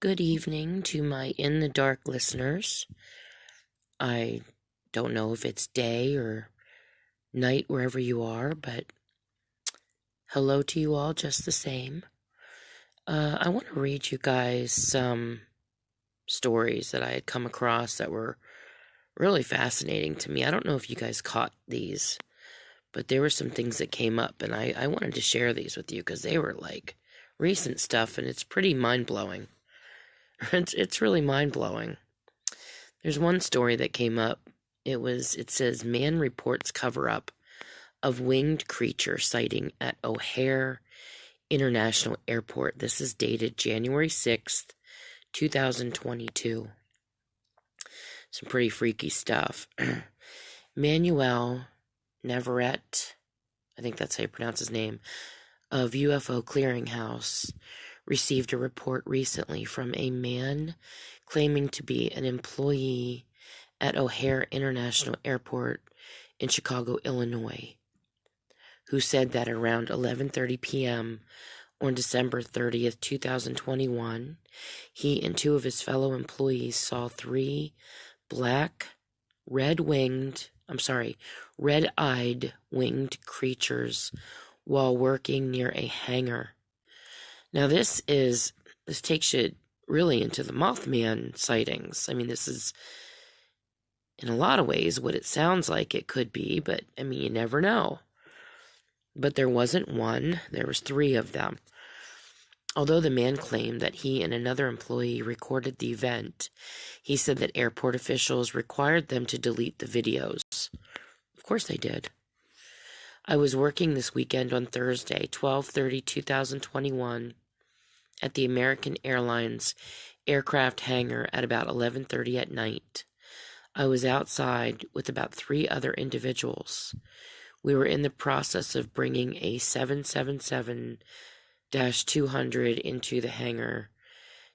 Good evening to my In the Dark listeners. I don't know if it's day or night wherever you are, but hello to you all just the same. I want to read you guys some stories that I had come across that were really fascinating to me. I don't know if you guys caught these, but there were some things that came up, and I wanted to share these with you because they were like recent stuff, and it's pretty mind-blowing. It's really mind-blowing. There's one story that came up. It says, man reports cover-up of winged creature sighting at O'Hare International Airport. This is dated January 6th, 2022. Some pretty freaky stuff. Manuel Navarrete, I think that's how you pronounce his name, of UFO Clearinghouse, received a report recently from a man claiming to be an employee at O'Hare International Airport in Chicago, Illinois, who said that around 11:30 p.m. on December 30th, 2021, he and two of his fellow employees saw three black, red-eyed winged creatures while working near a hangar. Now this takes you really into the Mothman sightings. I mean, this is in a lot of ways what it sounds like it could be, but I mean, you never know. But there wasn't one, there was three of them. Although the man claimed that he and another employee recorded the event, he said that airport officials required them to delete the videos. Of course they did. I was working this weekend on Thursday, 12/30/2021, at the American Airlines aircraft hangar at about 11:30 at night. I was outside with about three other individuals. We were in the process of bringing a 777-200 into the hangar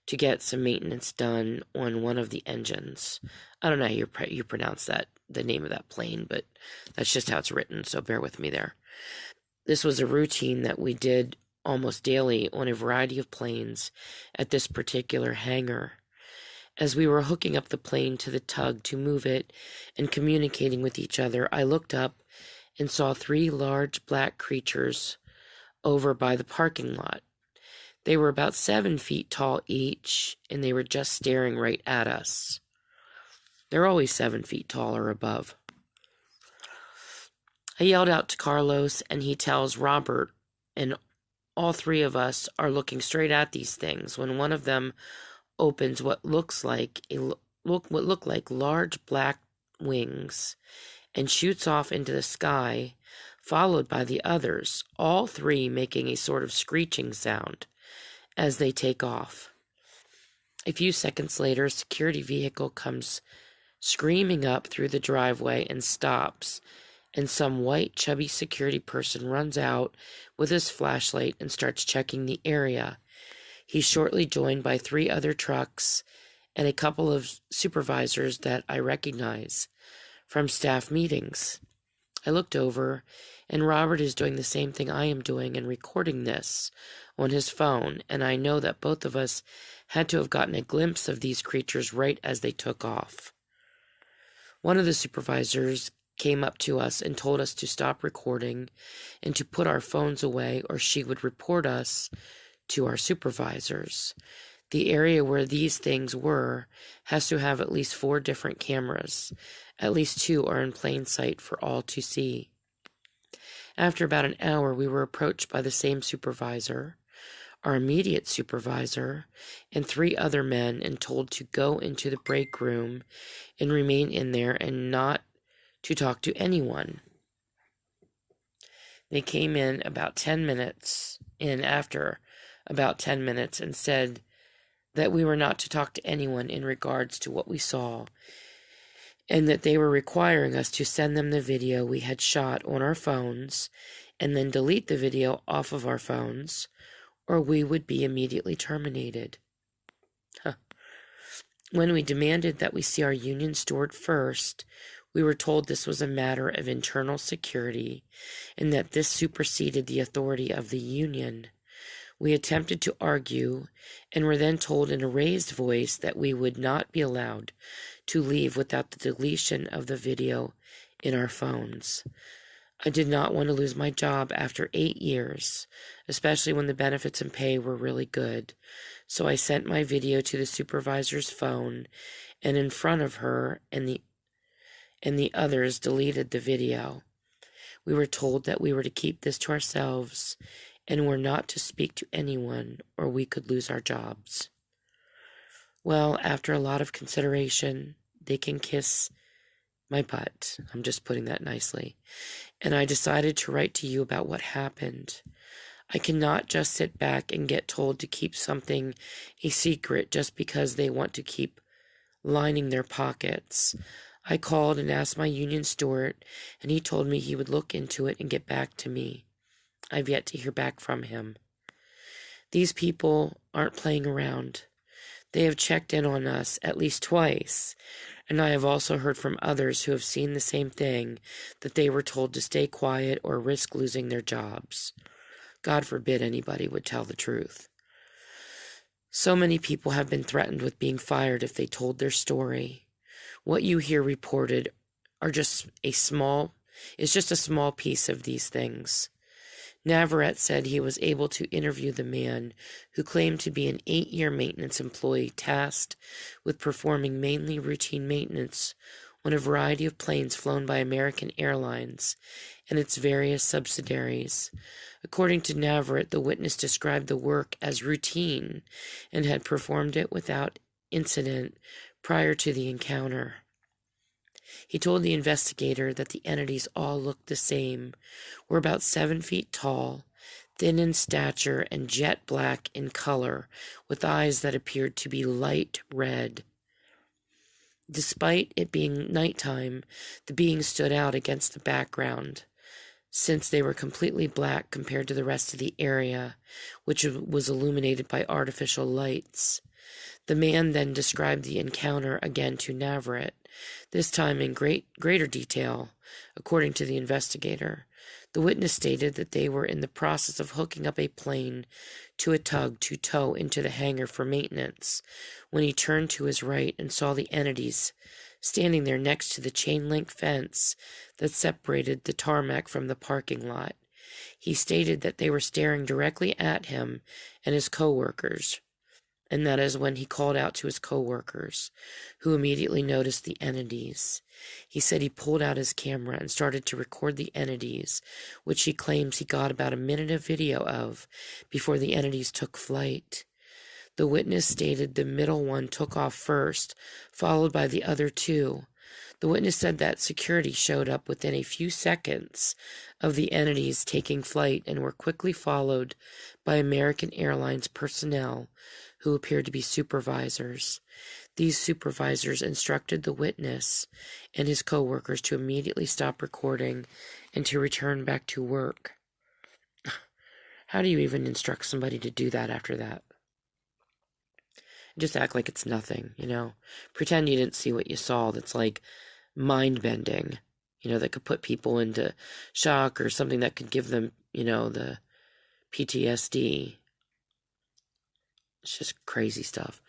to get some maintenance done on one of the engines. I don't know how you pronounce that, the name of that plane, but that's just how it's written, so bear with me there. This was a routine that we did almost daily on a variety of planes at this particular hangar. As we were hooking up the plane to the tug to move it and communicating with each other, I looked up and saw three large black creatures over by the parking lot. They were about 7 feet tall each, and they were just staring right at us. They're always 7 feet tall or above. I yelled out to Carlos, and he tells Robert, and all three of us are looking straight at these things when one of them opens what look like large black wings and shoots off into the sky, followed by the others, all three making a sort of screeching sound as they take off. A few seconds later, a security vehicle comes screaming up through the driveway and stops, and some white, chubby security person runs out with his flashlight and starts checking the area. He's shortly joined by three other trucks and a couple of supervisors that I recognize from staff meetings. I looked over, and Robert is doing the same thing I am doing and recording this on his phone, and I know that both of us had to have gotten a glimpse of these creatures right as they took off. One of the supervisors came up to us and told us to stop recording and to put our phones away, or she would report us to our supervisors. The area where these things were has to have at least 4 different cameras. At least 2 are in plain sight for all to see. After about an hour, we were approached by the same supervisor, our immediate supervisor, and 3 other men, and told to go into the break room and remain in there and not to talk to anyone. They came in about 10 minutes, and after about 10 minutes, and said that we were not to talk to anyone in regards to what we saw, and that they were requiring us to send them the video we had shot on our phones and then delete the video off of our phones, or we would be immediately terminated. When we demanded that we see our union steward first, we were told this was a matter of internal security and that this superseded the authority of the union. We attempted to argue and were then told in a raised voice that we would not be allowed to leave without the deletion of the video in our phones. I did not want to lose my job after 8 years, especially when the benefits and pay were really good. So I sent my video to the supervisor's phone, and in front of her and the others deleted the video. We were told that we were to keep this to ourselves and were not to speak to anyone or we could lose our jobs. Well, after a lot of consideration, they can kiss my butt. I'm just putting that nicely. And I decided to write to you about what happened. I cannot just sit back and get told to keep something a secret just because they want to keep lining their pockets. I called and asked my union steward, and he told me he would look into it and get back to me. I've yet to hear back from him. These people aren't playing around. They have checked in on us at least twice, and I have also heard from others who have seen the same thing, that they were told to stay quiet or risk losing their jobs. God forbid anybody would tell the truth. So many people have been threatened with being fired if they told their story. What you hear reported is just a small piece of these things. Navarrete said he was able to interview the man who claimed to be an 8-year maintenance employee tasked with performing mainly routine maintenance on a variety of planes flown by American Airlines and its various subsidiaries. According to Navarrete, the witness described the work as routine and had performed it without incident prior to the encounter. He told the investigator that the entities all looked the same, were about 7 feet tall, thin in stature, and jet black in color, with eyes that appeared to be light red. Despite it being nighttime, the beings stood out against the background, since they were completely black compared to the rest of the area, which was illuminated by artificial lights. The man then described the encounter again to Navarrete, this time in greater detail. According to the investigator, the witness stated that they were in the process of hooking up a plane to a tug to tow into the hangar for maintenance, when he turned to his right and saw the entities standing there next to the chain-link fence that separated the tarmac from the parking lot. He stated that they were staring directly at him and his co-workers, and that is when he called out to his co-workers, who immediately noticed the entities. He said he pulled out his camera and started to record the entities, which he claims he got about a minute of video of before the entities took flight. The witness stated the middle one took off first, followed by the other two. The witness said that security showed up within a few seconds of the entities taking flight and were quickly followed by American Airlines personnel who appeared to be supervisors. These supervisors instructed the witness and his co-workers to immediately stop recording and to return back to work. How do you even instruct somebody to do that after that? Just act like it's nothing, Pretend you didn't see what you saw. That's like mind-bending, that could put people into shock, or something that could give them, the PTSD. It's just crazy stuff.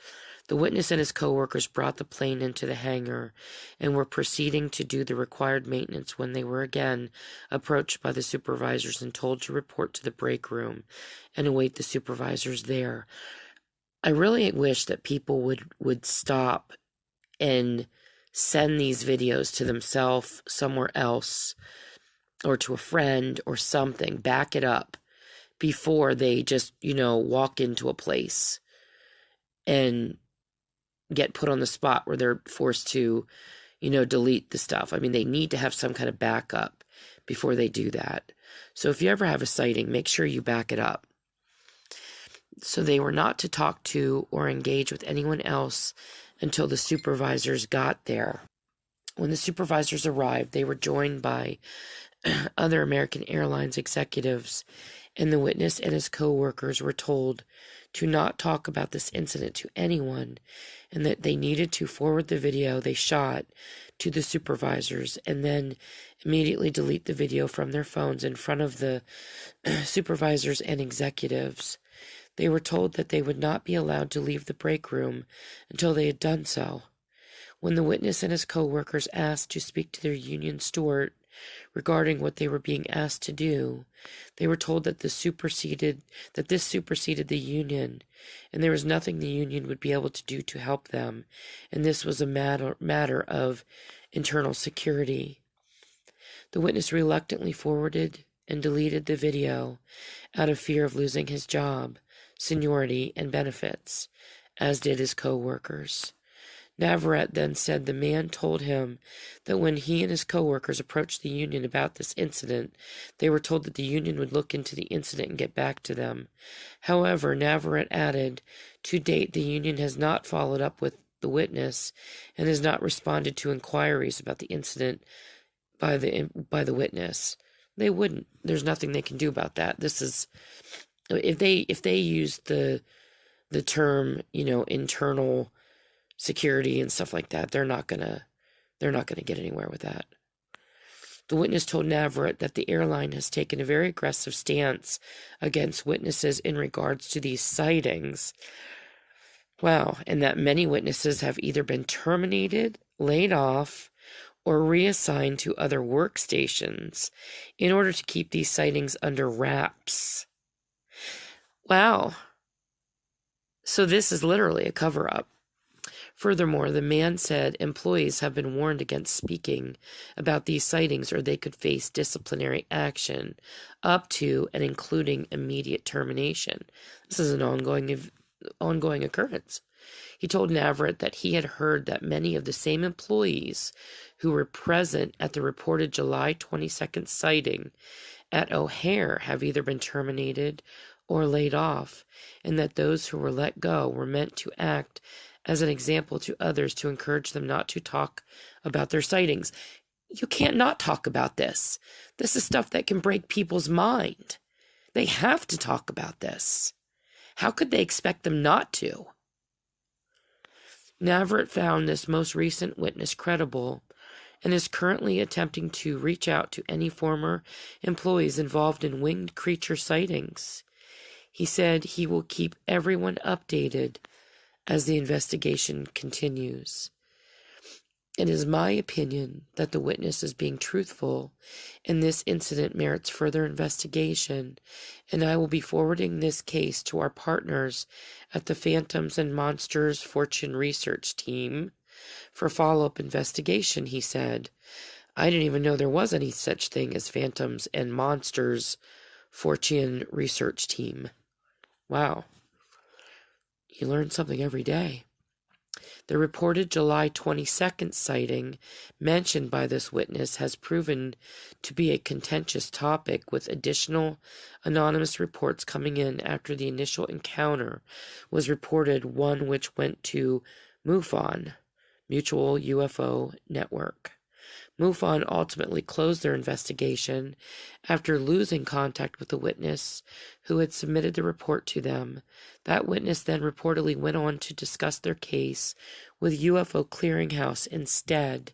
The witness and his co-workers brought the plane into the hangar and were proceeding to do the required maintenance when they were again approached by the supervisors and told to report to the break room and await the supervisors there. I really wish that people would stop and send these videos to themselves somewhere else, or to a friend or something. Back it up before they just, walk into a place and get put on the spot where they're forced to, delete the stuff. I mean, they need to have some kind of backup before they do that. So if you ever have a sighting, make sure you back it up. So they were not to talk to or engage with anyone else until the supervisors got there. When the supervisors arrived, they were joined by other American Airlines executives, and the witness and his co-workers were told to not talk about this incident to anyone, and that they needed to forward the video they shot to the supervisors and then immediately delete the video from their phones in front of the supervisors and executives. They were told that they would not be allowed to leave the break room until they had done so. When the witness and his co-workers asked to speak to their union steward regarding what they were being asked to do, they were told that this superseded the union, and there was nothing the union would be able to do to help them, and this was a matter of internal security. The witness reluctantly forwarded and deleted the video out of fear of losing his job, seniority, and benefits, as did his co-workers. Navarrete then said the man told him that when he and his co-workers approached the union about this incident, they were told that the union would look into the incident and get back to them. However, Navarrete added, to date the union has not followed up with the witness and has not responded to inquiries about the incident by the witness. They wouldn't. There's nothing they can do about that. This is if they use the term, internal security and stuff like that, they're not gonna get anywhere with that. The witness told Navarrete that the airline has taken a very aggressive stance against witnesses in regards to these sightings. Wow, and that many witnesses have either been terminated, laid off, or reassigned to other workstations in order to keep these sightings under wraps. Wow. So this is literally a cover-up. Furthermore, the man said employees have been warned against speaking about these sightings or they could face disciplinary action up to and including immediate termination. This is an ongoing occurrence. He told Navarrete that he had heard that many of the same employees who were present at the reported July 22nd sighting at O'Hare have either been terminated or laid off, and that those who were let go were meant to act as an example to others to encourage them not to talk about their sightings. You can't not talk about this. This is stuff that can break people's mind. They have to talk about this. How could they expect them not to? Navarrete found this most recent witness credible and is currently attempting to reach out to any former employees involved in winged creature sightings. He said he will keep everyone updated as the investigation continues. It is my opinion that the witness is being truthful and this incident merits further investigation, and I will be forwarding this case to our partners at the Phantoms and Monsters Fortean Research Team for follow-up investigation, he said. I didn't even know there was any such thing as Phantoms and Monsters Fortean Research Team. Wow. You learn something every day. The reported July 22nd sighting mentioned by this witness has proven to be a contentious topic, with additional anonymous reports coming in after the initial encounter was reported, one which went to MUFON, Mutual UFO Network. MUFON ultimately closed their investigation after losing contact with the witness who had submitted the report to them. That witness then reportedly went on to discuss their case with UFO Clearinghouse instead.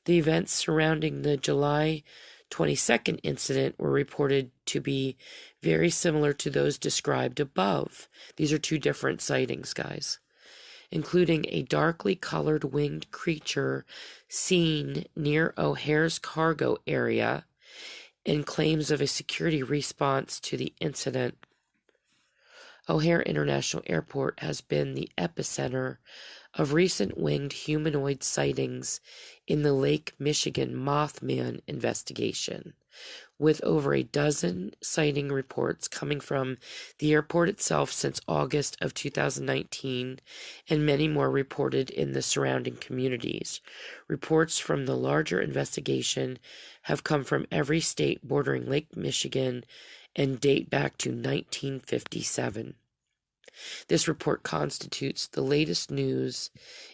The events surrounding the July 22nd incident were reported to be very similar to those described above. These are two different sightings, guys, including a darkly colored winged creature seen near O'Hare's cargo area and claims of a security response to the incident. O'Hare International Airport has been the epicenter of recent winged humanoid sightings in the Lake Michigan Mothman investigation, with over a dozen sighting reports coming from the airport itself since August of 2019, and many more reported in the surrounding communities. Reports from the larger investigation have come from every state bordering Lake Michigan and date back to 1957. This report constitutes the latest news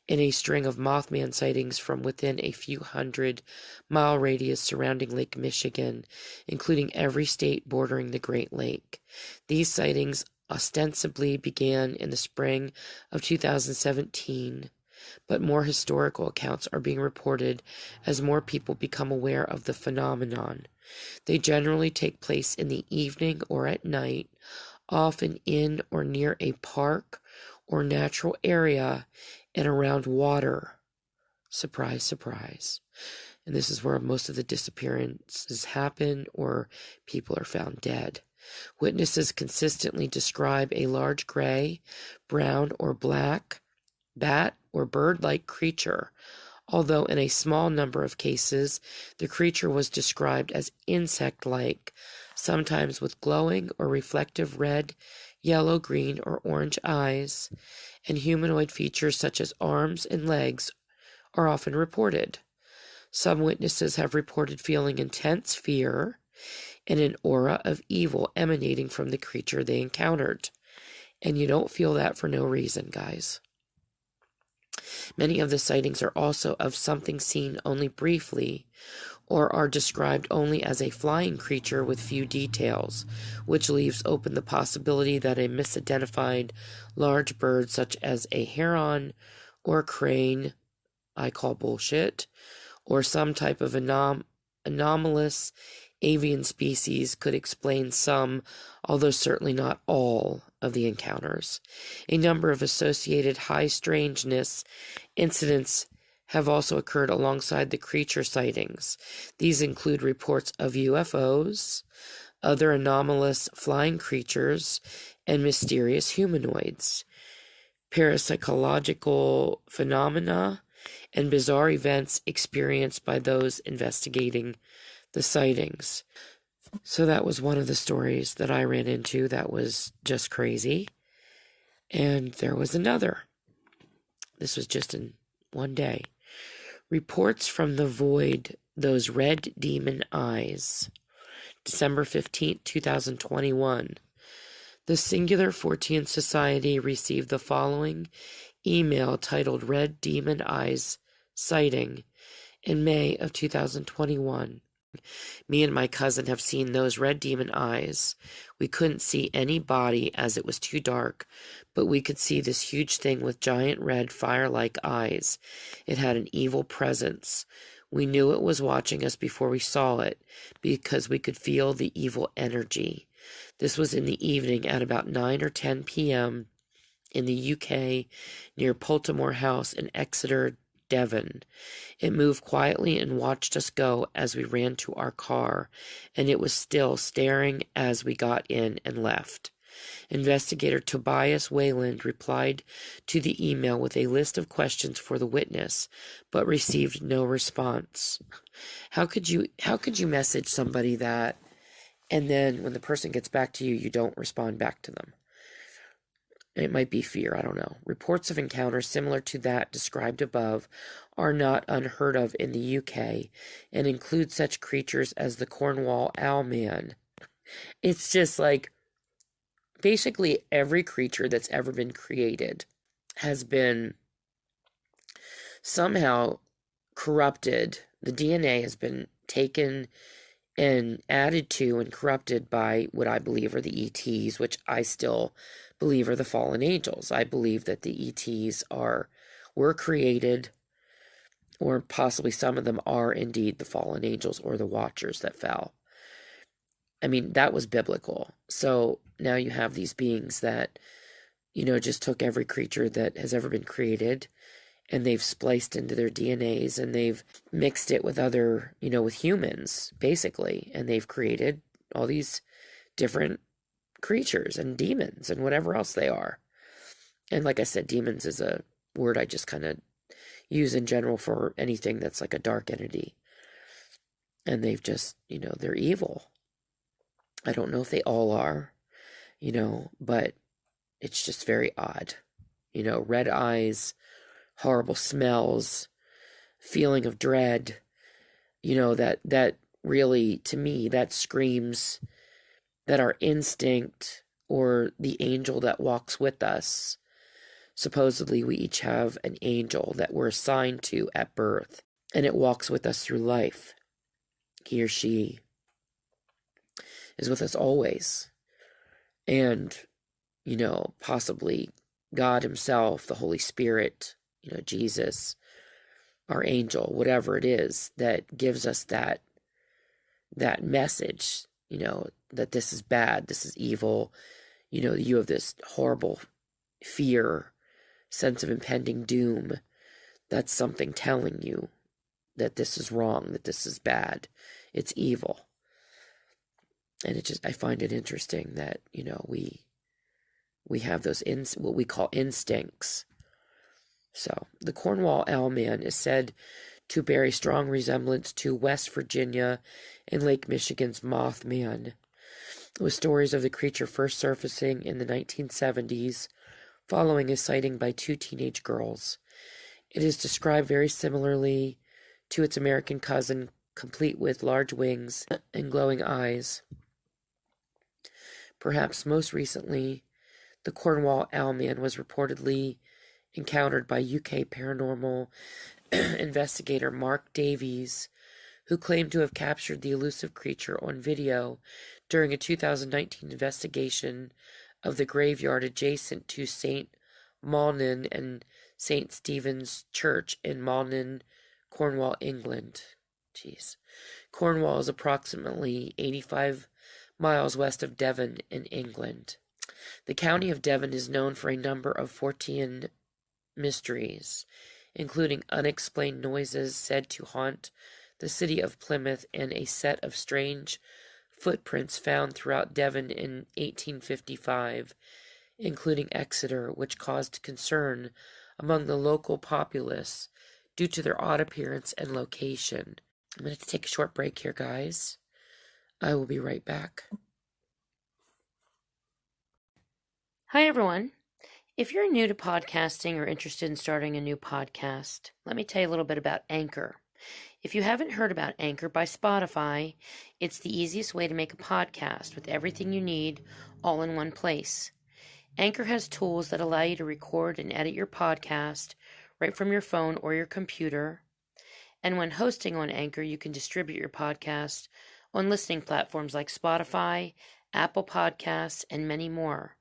in a string of Mothman sightings from within a few 100-mile radius surrounding Lake Michigan, including every state bordering the Great Lake. These sightings ostensibly began in the spring of 2017, but more historical accounts are being reported as more people become aware of the phenomenon. They generally take place in the evening or at night, often in or near a park or natural area and around water. Surprise, surprise. And this is where most of the disappearances happen or people are found dead. Witnesses consistently describe a large gray, brown, or black bat or bird-like creature, although in a small number of cases the creature was described as insect-like, sometimes with glowing or reflective red, yellow, green, or orange eyes, and humanoid features such as arms and legs are often reported. Some witnesses have reported feeling intense fear and an aura of evil emanating from the creature they encountered. And you don't feel that for no reason, guys. Many of the sightings are also of something seen only briefly or are described only as a flying creature with few details, which leaves open the possibility that a misidentified large bird such as a heron or crane, I call bullshit, or some type of anomalous avian species could explain some, although certainly not all, of the encounters. A number of associated high strangeness incidents have also occurred alongside the creature sightings. These include reports of UFOs, other anomalous flying creatures, and mysterious humanoids, parapsychological phenomena, and bizarre events experienced by those investigating the sightings. So that was one of the stories that I ran into that was just crazy. And there was another. This was just in one day. Reports from the void, those red demon eyes. December 15th, 2021. The Singular Fortean Society received the following email titled Red Demon Eyes Sighting in May of 2021. Me and my cousin have seen those red demon eyes. We couldn't see any body as it was too dark, but we could see this huge thing with giant red fire-like eyes. It had an evil presence. We knew it was watching us before we saw it because we could feel the evil energy. This was in the evening at about 9 or 10 p.m. in the UK near Poltimore House in Exeter, Devon. It moved quietly and watched us go as we ran to our car, and it was still staring as we got in and left. Investigator Tobias Wayland replied to the email with a list of questions for the witness, but received no response. How could you message somebody that, and then when the person gets back to you, you don't respond back to them? It might be fear, I don't know. Reports of encounters similar to that described above are not unheard of in the UK and include such creatures as the Cornwall Owlman. It's just like basically every creature that's ever been created has been somehow corrupted. The DNA has been taken and added to and corrupted by what I believe are the ETs, which I still believe are the fallen angels. I believe that the ETs were created, or possibly some of them are indeed the fallen angels or the watchers that fell. I mean, that was biblical. So now you have these beings that, just took every creature that has ever been created and they've spliced into their DNAs and they've mixed it with other, with humans, basically. And they've created all these different creatures and demons and whatever else they are. And like I said, demons is a word I just kind of use in general for anything that's like a dark entity. And they've just, they're evil. I don't know if they all are, but it's just very odd. Red eyes, horrible smells, feeling of dread, that really, to me, that screams that our instinct or the angel that walks with us, supposedly we each have an angel that we're assigned to at birth, and it walks with us through life. He or she is with us always. And, possibly God himself, the Holy Spirit, Jesus, our angel, whatever it is that gives us that message, that this is bad, this is evil, you have this horrible fear, sense of impending doom. That's something telling you that this is wrong, that this is bad, it's evil. And I find it interesting that, we have those, what we call instincts. So, the Cornwall Owlman is said to bear a strong resemblance to West Virginia and Lake Michigan's Mothman, with stories of the creature first surfacing in the 1970s following a sighting by 2 teenage girls. It is described very similarly to its American cousin, complete with large wings and glowing eyes. Perhaps most recently, the Cornwall Owlman was reportedly encountered by UK paranormal investigator Mark Davies, who claimed to have captured the elusive creature on video during a 2019 investigation of the graveyard adjacent to St. Malnet and St. Stephen's Church in Mallet, Cornwall, England. Cornwall is approximately 85 miles west of Devon in England. The county of Devon is known for a number of Fortean mysteries, including unexplained noises said to haunt the city of Plymouth and a set of strange footprints found throughout Devon in 1855, including Exeter, which caused concern among the local populace due to their odd appearance and location. I'm going to take a short break here, guys. I will be right back. Hi, everyone. If you're new to podcasting or interested in starting a new podcast, let me tell you a little bit about Anchor. If you haven't heard about Anchor by Spotify, it's the easiest way to make a podcast with everything you need all in one place. Anchor has tools that allow you to record and edit your podcast right from your phone or your computer. And when hosting on Anchor, you can distribute your podcast on listening platforms like Spotify, Apple Podcasts, and many more.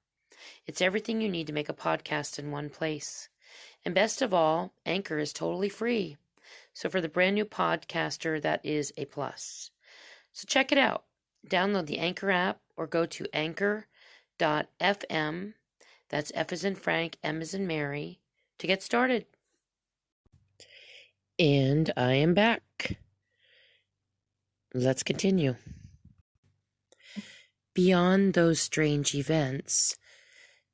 It's everything you need to make a podcast in one place. And best of all, Anchor is totally free. So for the brand new podcaster, that is a plus. So check it out. Download the Anchor app or go to anchor.fm, that's F as in Frank, M as in Mary, to get started. And I am back. Let's continue. Beyond those strange events,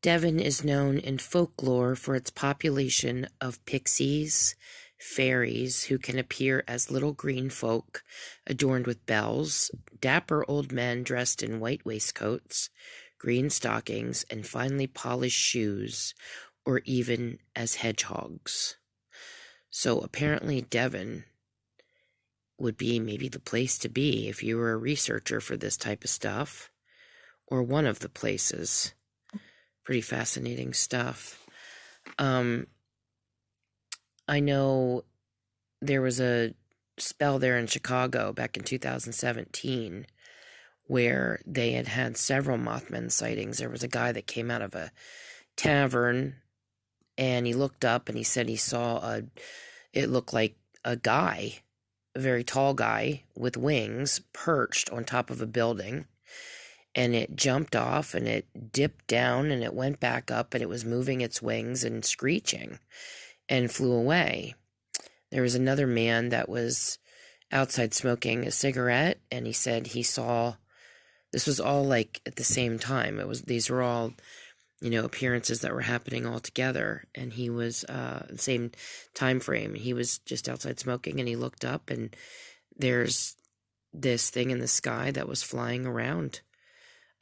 Devon is known in folklore for its population of pixies, fairies who can appear as little green folk adorned with bells, dapper old men dressed in white waistcoats, green stockings, and finely polished shoes, or even as hedgehogs. So apparently Devon would be maybe the place to be if you were a researcher for this type of stuff, or one of the places. Pretty fascinating stuff. I know there was a spell there in Chicago back in 2017 where they had several Mothman sightings. There was a guy that came out of a tavern and he looked up and he said he saw it looked like a guy, a very tall guy with wings perched on top of a building. And it jumped off and it dipped down and it went back up and it was moving its wings and screeching and flew away. There was another man that was outside smoking a cigarette and he said he saw, this was all like at the same time. These were all, appearances that were happening all together. And he was, the same time frame. He was just outside smoking and he looked up and there's this thing in the sky that was flying around.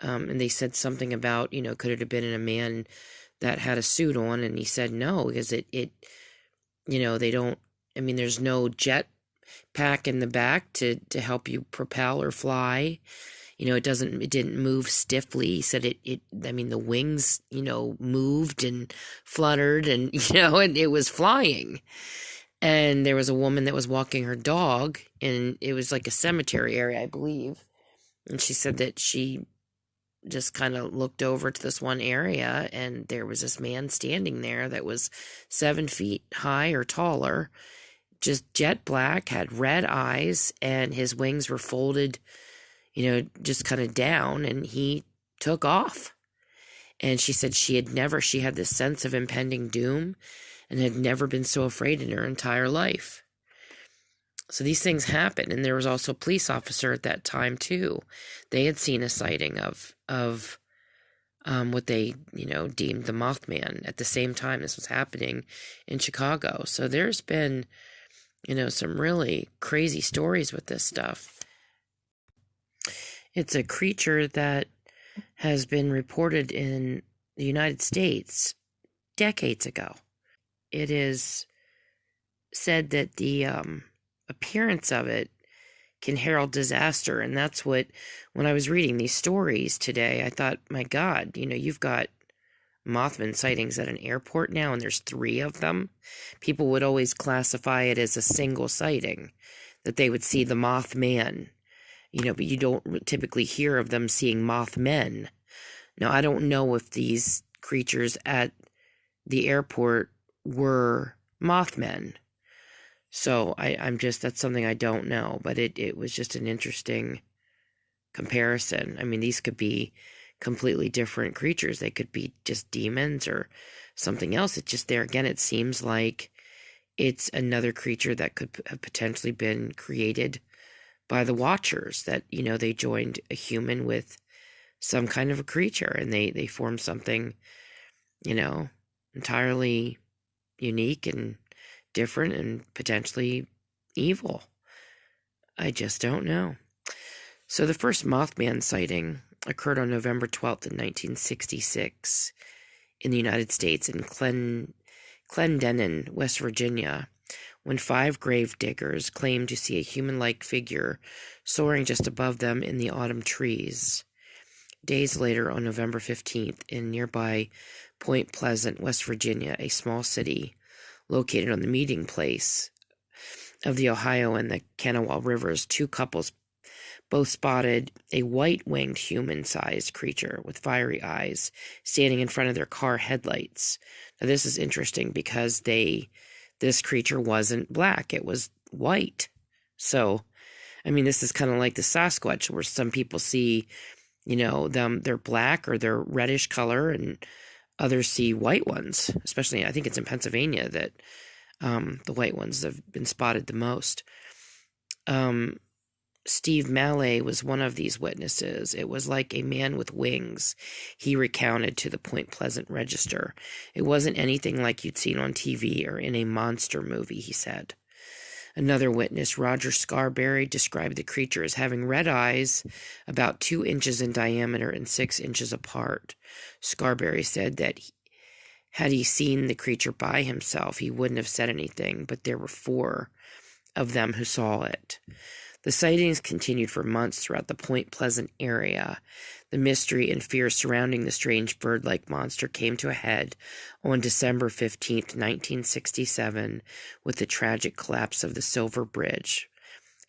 And they said something about, could it have been in a man that had a suit on? And he said no, because they don't, there's no jet pack in the back to help you propel or fly. It didn't move stiffly. He said the wings, moved and fluttered and, and it was flying. And there was a woman that was walking her dog and it was like a cemetery area, I believe. And she said that she just kind of looked over to this one area and there was this man standing there that was 7 feet high or taller, just jet black, had red eyes, and his wings were folded, just kind of down, and he took off. And she said she had this sense of impending doom and had never been so afraid in her entire life. So these things happen. And there was also a police officer at that time too. They had seen a sighting of what they, deemed the Mothman at the same time this was happening in Chicago. So there's been, some really crazy stories with this stuff. It's a creature that has been reported in the United States decades ago. It is said that the appearance of it can herald disaster, and that's what, when I was reading these stories today, I thought, my God, you've got Mothman sightings at an airport now, and there's 3 of them. People would always classify it as a single sighting, that they would see the Mothman, but you don't typically hear of them seeing Mothmen. Now, I don't know if these creatures at the airport were Mothmen. So that's something I don't know, but it was just an interesting comparison. I mean, these could be completely different creatures. They could be just demons or something else. It's just there again, it seems like it's another creature that could have potentially been created by the Watchers, that, they joined a human with some kind of a creature and they formed something, entirely unique and different and potentially evil. I just don't know. So the first Mothman sighting occurred on November 12th in 1966 in the United States in Clendenin, West Virginia, when 5 grave diggers claimed to see a human-like figure soaring just above them in the autumn trees. Days later, on November 15th, in nearby Point Pleasant, West Virginia, a small city located on the meeting place of the Ohio and the Kanawha Rivers, 2 couples both spotted a white-winged human-sized creature with fiery eyes standing in front of their car headlights. Now, this is interesting because this creature wasn't black, it was white. So, I mean, this is kind of like the Sasquatch, where some people see, they're black or they're reddish color, and others see white ones. Especially, I think it's in Pennsylvania that the white ones have been spotted the most. Steve Mallet was one of these witnesses. It was like a man with wings, he recounted to the Point Pleasant Register. It wasn't anything like you'd seen on TV or in a monster movie, he said. Another witness, Roger Scarberry, described the creature as having red eyes about 2 inches in diameter and 6 inches apart. Scarberry said that had he seen the creature by himself, he wouldn't have said anything, but there were 4 of them who saw it. The sightings continued for months throughout the Point Pleasant area. The mystery and fear surrounding the strange bird-like monster came to a head on December 15, 1967, with the tragic collapse of the Silver Bridge.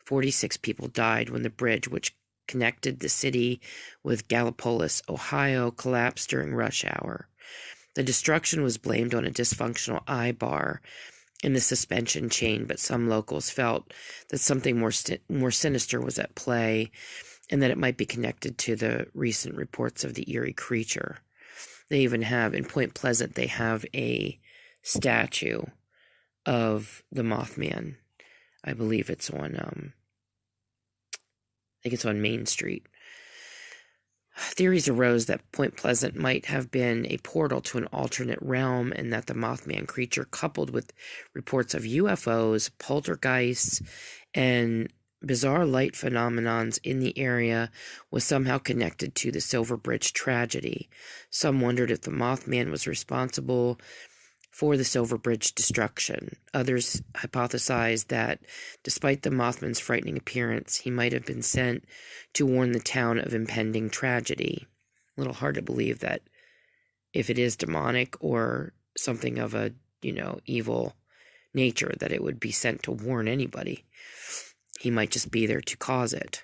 46 people died when the bridge, which connected the city with Gallipolis, Ohio, collapsed during rush hour. The destruction was blamed on a dysfunctional eye bar in the suspension chain, but some locals felt that something more sinister was at play, and that it might be connected to the recent reports of the eerie creature. They even have, in Point Pleasant, they have a statue of the Mothman. I believe it's on, I think it's on Main Street. Theories arose that Point Pleasant might have been a portal to an alternate realm, and that the Mothman creature, coupled with reports of UFOs, poltergeists, and bizarre light phenomenons in the area, was somehow connected to the Silver Bridge tragedy. Some wondered if the Mothman was responsible for the Silver Bridge destruction. Others hypothesized that, despite the Mothman's frightening appearance, he might have been sent to warn the town of impending tragedy. A little hard to believe that if it is demonic or something of a, evil nature, that it would be sent to warn anybody. He might just be there to cause it.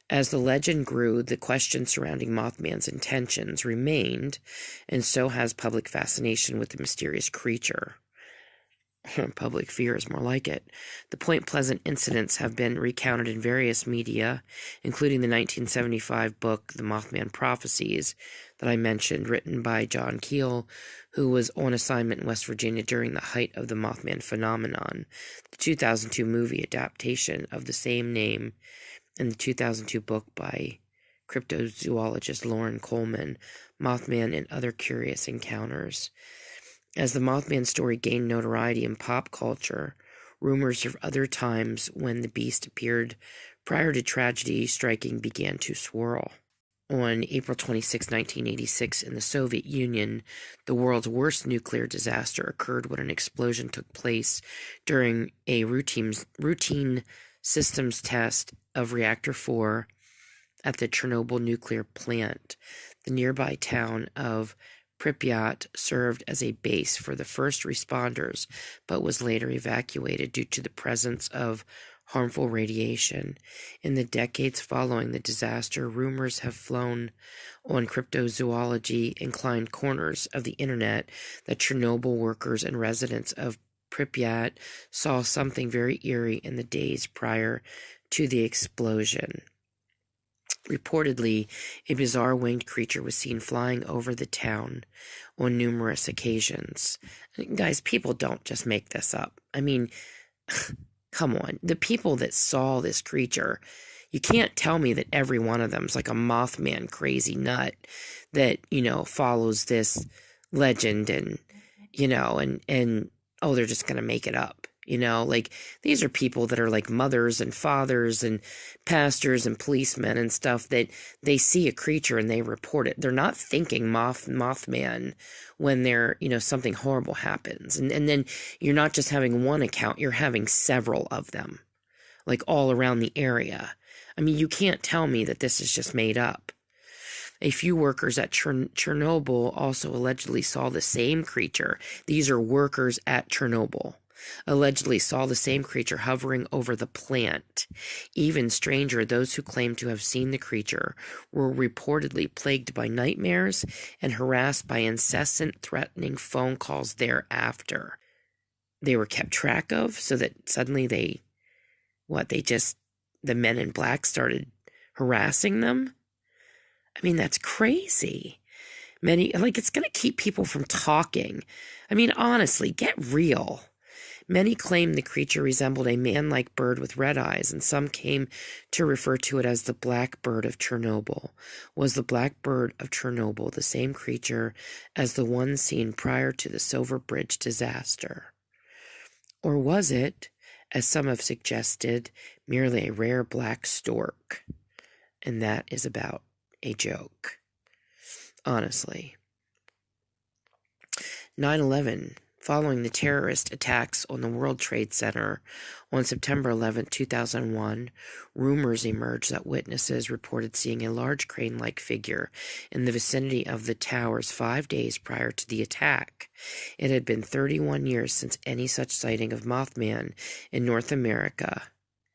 As the legend grew, the question surrounding Mothman's intentions remained, and so has public fascination with the mysterious creature. Public fear is more like it. The Point Pleasant incidents have been recounted in various media, including the 1975 book, The Mothman Prophecies, that I mentioned, written by John Keel, who was on assignment in West Virginia during the height of the Mothman phenomenon. The 2002 movie adaptation of the same name, and the 2002 book by cryptozoologist Lauren Coleman, Mothman and Other Curious Encounters. As the Mothman story gained notoriety in pop culture, rumors of other times when the beast appeared prior to tragedy striking began to swirl. On April 26, 1986, in the Soviet Union, the world's worst nuclear disaster occurred when an explosion took place during a routine systems test of Reactor 4 at the Chernobyl nuclear plant. The nearby town of Pripyat served as a base for the first responders, but was later evacuated due to the presence of harmful radiation. In the decades following the disaster, rumors have flown on cryptozoology-inclined corners of the internet that Chernobyl workers and residents of Pripyat saw something very eerie in the days prior to the explosion. Reportedly, a bizarre winged creature was seen flying over the town on numerous occasions. Guys, people don't just make this up. I mean, come on. The people that saw this creature, you can't tell me that every one of them is like a Mothman crazy nut that, follows this legend and, oh, they're just going to make it up. These are people that are like mothers and fathers and pastors and policemen and stuff that they see a creature and they report it. They're not thinking Mothman when something horrible happens. And then you're not just having one account, you're having several of them, like all around the area. I mean, you can't tell me that this is just made up. A few workers at Chernobyl also allegedly saw the same creature. These are workers at Chernobyl. Allegedly saw the same creature hovering over the plant. Even stranger, those who claimed to have seen the creature were reportedly plagued by nightmares and harassed by incessant threatening phone calls thereafter. They were kept track of so that suddenly the men in black started harassing them. I mean, that's crazy. It's going to keep people from talking. I mean, honestly, get real. Many claim the creature resembled a man-like bird with red eyes, and some came to refer to it as the Black Bird of Chernobyl. Was the Black Bird of Chernobyl the same creature as the one seen prior to the Silver Bridge disaster? Or was it, as some have suggested, merely a rare black stork? And that is about a joke. Honestly. 9/11. Following the terrorist attacks on the World Trade Center on September 11, 2001, rumors emerged that witnesses reported seeing a large crane-like figure in the vicinity of the towers 5 days prior to the attack. It had been 31 years since any such sighting of Mothman in North America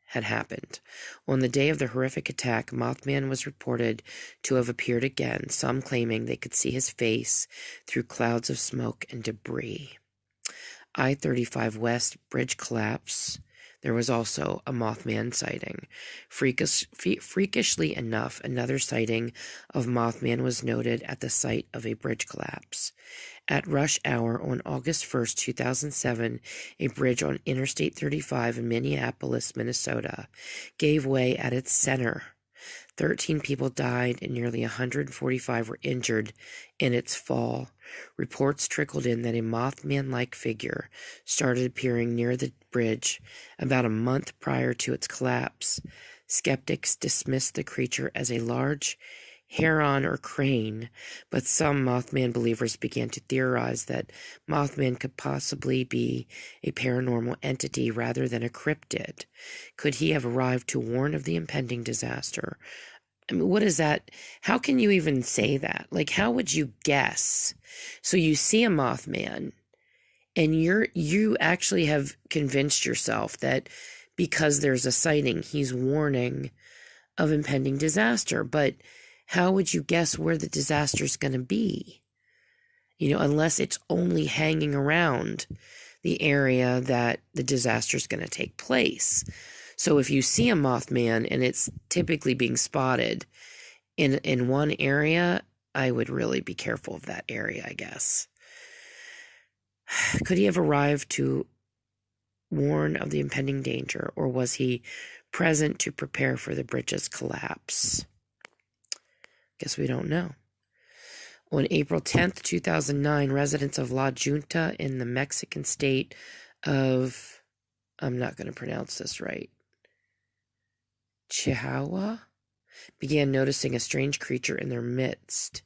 had happened. On the day of the horrific attack, Mothman was reported to have appeared again, some claiming they could see his face through clouds of smoke and debris. I-35 West bridge collapse. There was also a Mothman sighting. Freakishly enough, another sighting of Mothman was noted at the site of a bridge collapse. At rush hour on August 1st, 2007, a bridge on Interstate 35 in Minneapolis, Minnesota, gave way at its center. 13 people died and nearly 145 were injured in its fall. Reports trickled in that a Mothman-like figure started appearing near the bridge about a month prior to its collapse. Skeptics dismissed the creature as a large heron or crane, but some Mothman believers began to theorize that Mothman could possibly be a paranormal entity rather than a cryptid. Could he have arrived to warn of the impending disaster? I mean, what is that? How can you even say that? How would you guess? So you see a Mothman, and you actually have convinced yourself that because there's a sighting, he's warning of impending disaster. But how would you guess where the disaster is going to be? Unless it's only hanging around the area that the disaster is going to take place. So if you see a Mothman and it's typically being spotted in one area, I would really be careful of that area, I guess. Could he have arrived to warn of the impending danger, or was he present to prepare for the bridge's collapse? Guess we don't know. On April 10th, 2009, residents of La Junta in the Mexican state of, I'm not going to pronounce this right, Chihuahua, began noticing a strange creature in their midst.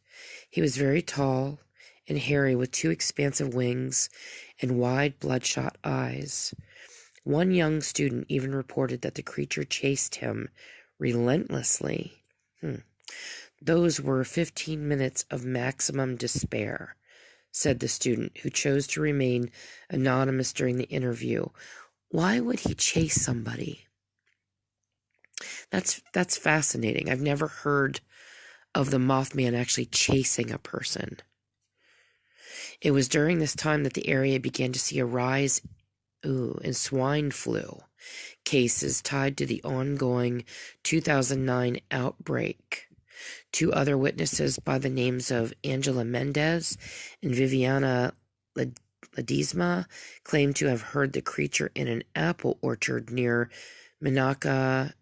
He was very tall and hairy with two expansive wings and wide bloodshot eyes. One young student even reported that the creature chased him relentlessly. Those were 15 minutes of maximum despair, said the student, who chose to remain anonymous during the interview. Why would he chase somebody? That's fascinating. I've never heard of the Mothman actually chasing a person. It was during this time that the area began to see a rise in swine flu cases tied to the ongoing 2009 outbreak. Two other witnesses by the names of Angela Mendez and Viviana Ledesma claimed to have heard the creature in an apple orchard near Minaka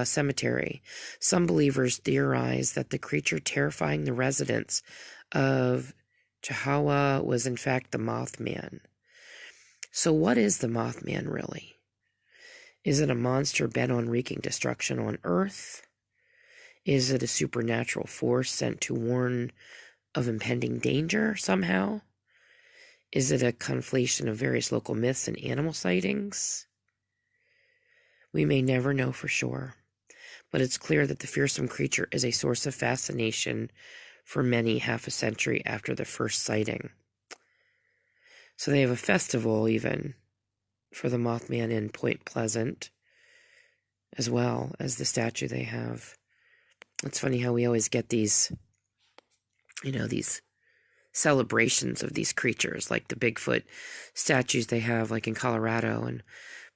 Cemetery. Some believers theorize that the creature terrifying the residents of Chihuahua was in fact the Mothman. So what is the Mothman really? Is it a monster bent on wreaking destruction on Earth? Is it a supernatural force sent to warn of impending danger somehow? Is it a conflation of various local myths and animal sightings? We may never know for sure, but it's clear that the fearsome creature is a source of fascination for many half a century after the first sighting. So they have a festival even for the Mothman in Point Pleasant, as well as the statue they have. It's funny how we always get these, these celebrations of these creatures, like the Bigfoot statues they have, like in Colorado and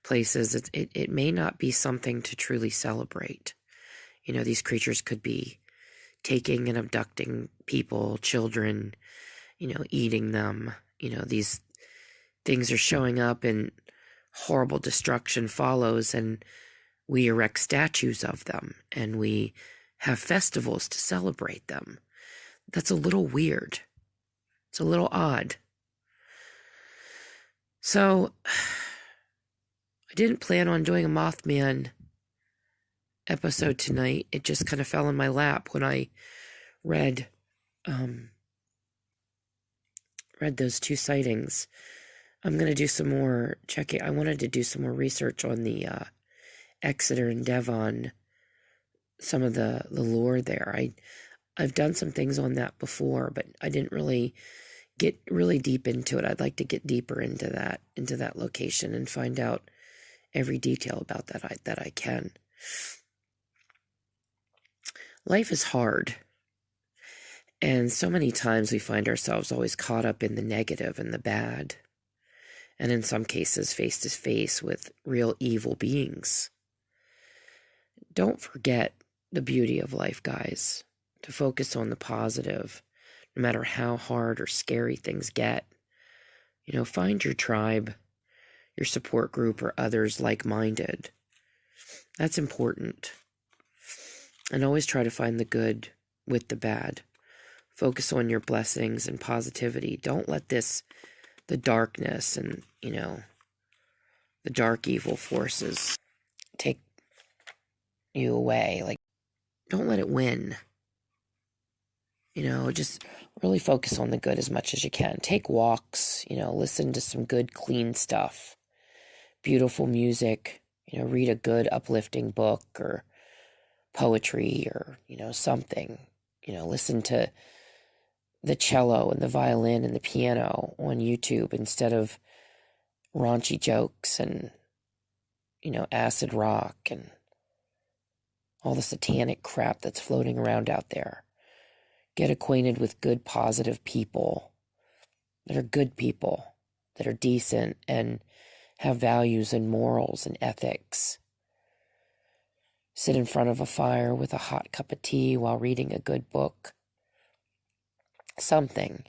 places. It may not be something to truly celebrate. These creatures could be taking and abducting people, children, eating them. These things are showing up and horrible destruction follows, and we erect statues of them and we have festivals to celebrate them. That's a little weird. It's a little odd. So I didn't plan on doing a Mothman episode tonight. It just kind of fell in my lap when I read those two sightings. I'm going to do some more checking. I wanted to do some more research on the Exeter and Devon, some of the lore there. I've done some things on that before, but I didn't really get really deep into it. I'd like to get deeper into that location and find out every detail about that I can. Life is hard. And so many times we find ourselves always caught up in the negative and the bad. And in some cases, face to face with real evil beings. Don't forget the beauty of life, guys. To focus on the positive, no matter how hard or scary things get. Find your tribe, your support group, or others like-minded. That's important. And always try to find the good with the bad. Focus on your blessings and positivity. Don't let the darkness and, the dark evil forces take you away. Like, don't let it win. Just really focus on the good as much as you can. Take walks, listen to some good, clean stuff. Beautiful music, read a good, uplifting book or poetry or, something. Listen to the cello and the violin and the piano on YouTube instead of raunchy jokes and, acid rock and all the satanic crap that's floating around out there. Get acquainted with good, positive people that are good people that are decent and have values and morals and ethics. Sit in front of a fire with a hot cup of tea while reading a good book. Something.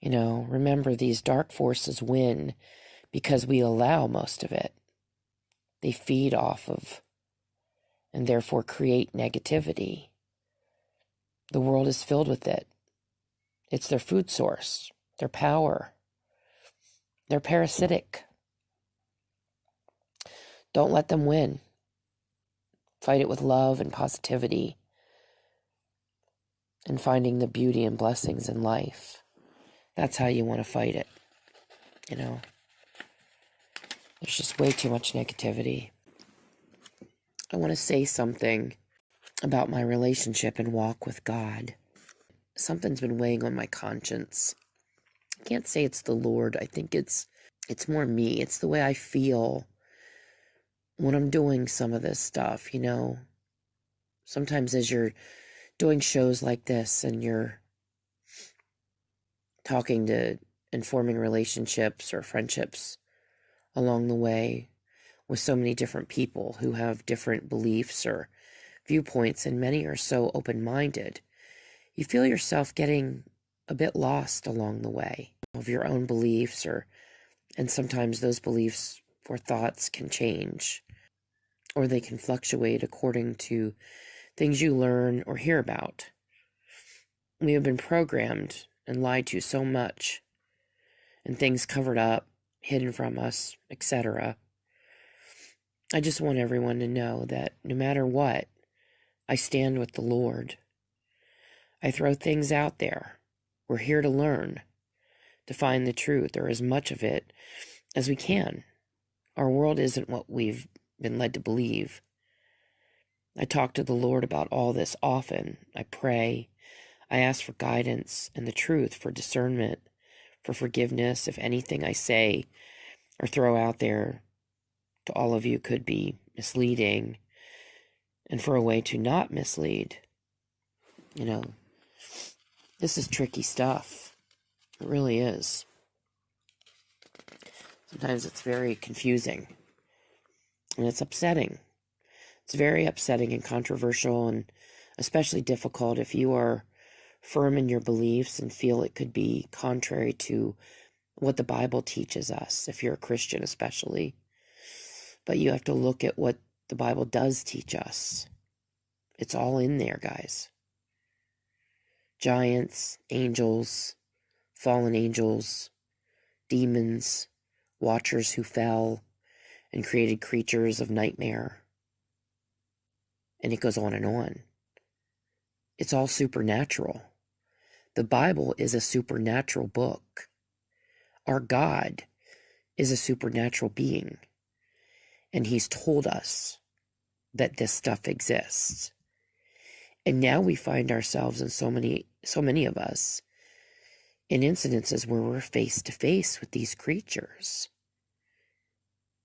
Remember, these dark forces win because we allow most of it. They feed off of and therefore create negativity. The world is filled with it. It's their food source, their power. They're parasitic. Don't let them win. Fight it with love and positivity and finding the beauty and blessings in life. That's how you want to fight it. There's just way too much negativity. I want to say something about my relationship and walk with God. Something's been weighing on my conscience. I can't say it's the Lord. I think it's more me. It's the way I feel when I'm doing some of this stuff, Sometimes as you're doing shows like this and you're talking to and forming relationships or friendships along the way with so many different people who have different beliefs or viewpoints, and many are so open-minded, you feel yourself getting a bit lost along the way of your own beliefs, and sometimes those beliefs or thoughts can change, or they can fluctuate according to things you learn or hear about. We have been programmed and lied to so much, and things covered up, hidden from us, etc. I just want everyone to know that no matter what, I stand with the Lord. I throw things out there. We're here to learn, to find the truth, or as much of it as we can. Our world isn't what we've been led to believe. I talk to the Lord about all this often. I pray. I ask for guidance and the truth, for discernment, for forgiveness if anything I say or throw out there to all of you could be misleading, and for a way to not mislead. This is tricky stuff. It really is. Sometimes it's very confusing, and it's upsetting. It's very upsetting and controversial, and especially difficult if you are firm in your beliefs and feel it could be contrary to what the Bible teaches us, if you're a Christian especially. But you have to look at what the Bible does teach us. It's all in there, guys. Giants, angels, fallen angels, demons, watchers who fell and created creatures of nightmare. And it goes on and on. It's all supernatural. The Bible is a supernatural book. Our God is a supernatural being. And he's told us that this stuff exists. And now we find ourselves in so many of us in incidences where we're face to face with these creatures.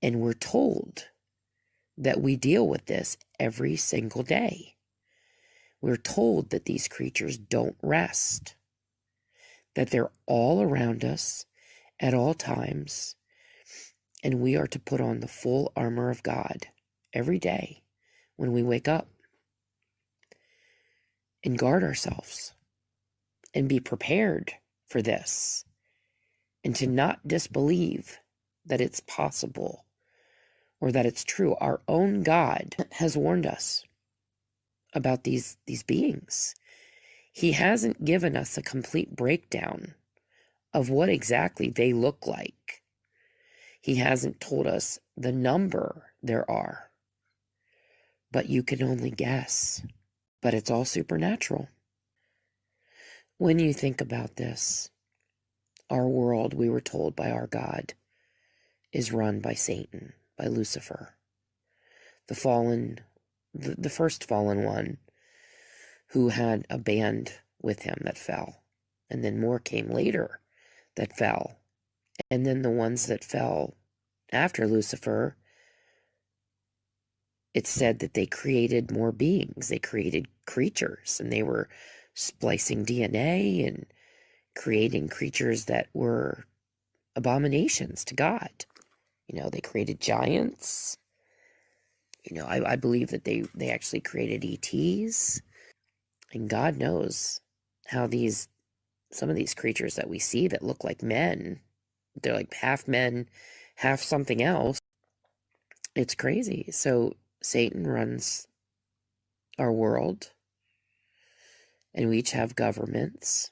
And we're told that we deal with this every single day. We're told that these creatures don't rest, that they're all around us at all times, and we are to put on the full armor of God every day when we wake up and guard ourselves and be prepared for this, and to not disbelieve that it's possible or that it's true. Our own God has warned us about these beings. He hasn't given us a complete breakdown of what exactly they look like. He hasn't told us the number there are, but you can only guess. But it's all supernatural. When you think about this, our world, we were told by our God, is run by Satan, by Lucifer, the first fallen one, who had a band with him that fell. And then more came later that fell. And then the ones that fell after Lucifer, it's said that they created more beings. They created creatures, and they were splicing DNA and creating creatures that were abominations to God. They created giants. I believe that they actually created ETs. And God knows how some of these creatures that we see that look like men, they're like half men, half something else. It's crazy. So Satan runs our world, and we each have governments.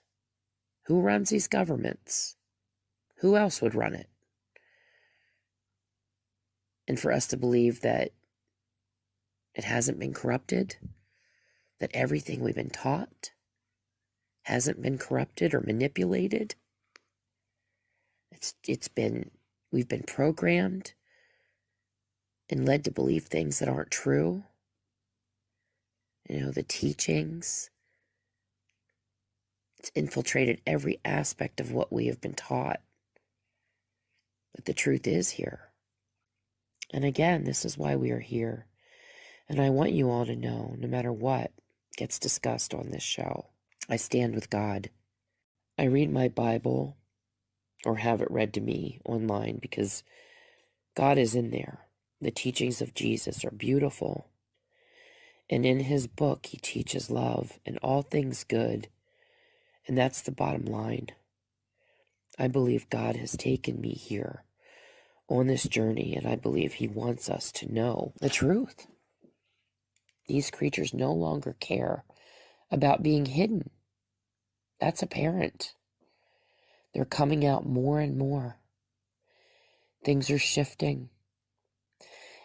Who runs these governments? Who else would run it? And for us to believe that it hasn't been corrupted, that everything we've been taught hasn't been corrupted or manipulated. We've been programmed and led to believe things that aren't true. The teachings. It's infiltrated every aspect of what we have been taught. But the truth is here. And again, this is why we are here. And I want you all to know, no matter what gets discussed on this show, I stand with God. I read my Bible or have it read to me online because God is in there. The teachings of Jesus are beautiful. And in his book, he teaches love and all things good. And that's the bottom line. I believe God has taken me here on this journey, and I believe he wants us to know the truth. These creatures no longer care about being hidden. That's apparent. They're coming out more and more. Things are shifting.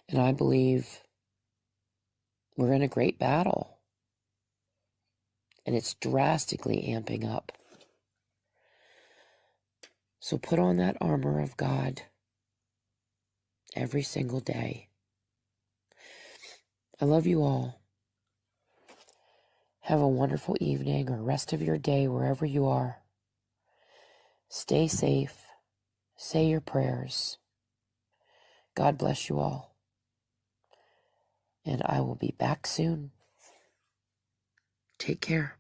And I believe we're in a great battle. And it's drastically amping up. So put on that armor of God every single day. I love you all. Have a wonderful evening or rest of your day wherever you are. Stay safe. Say your prayers. God bless you all. And I will be back soon. Take care.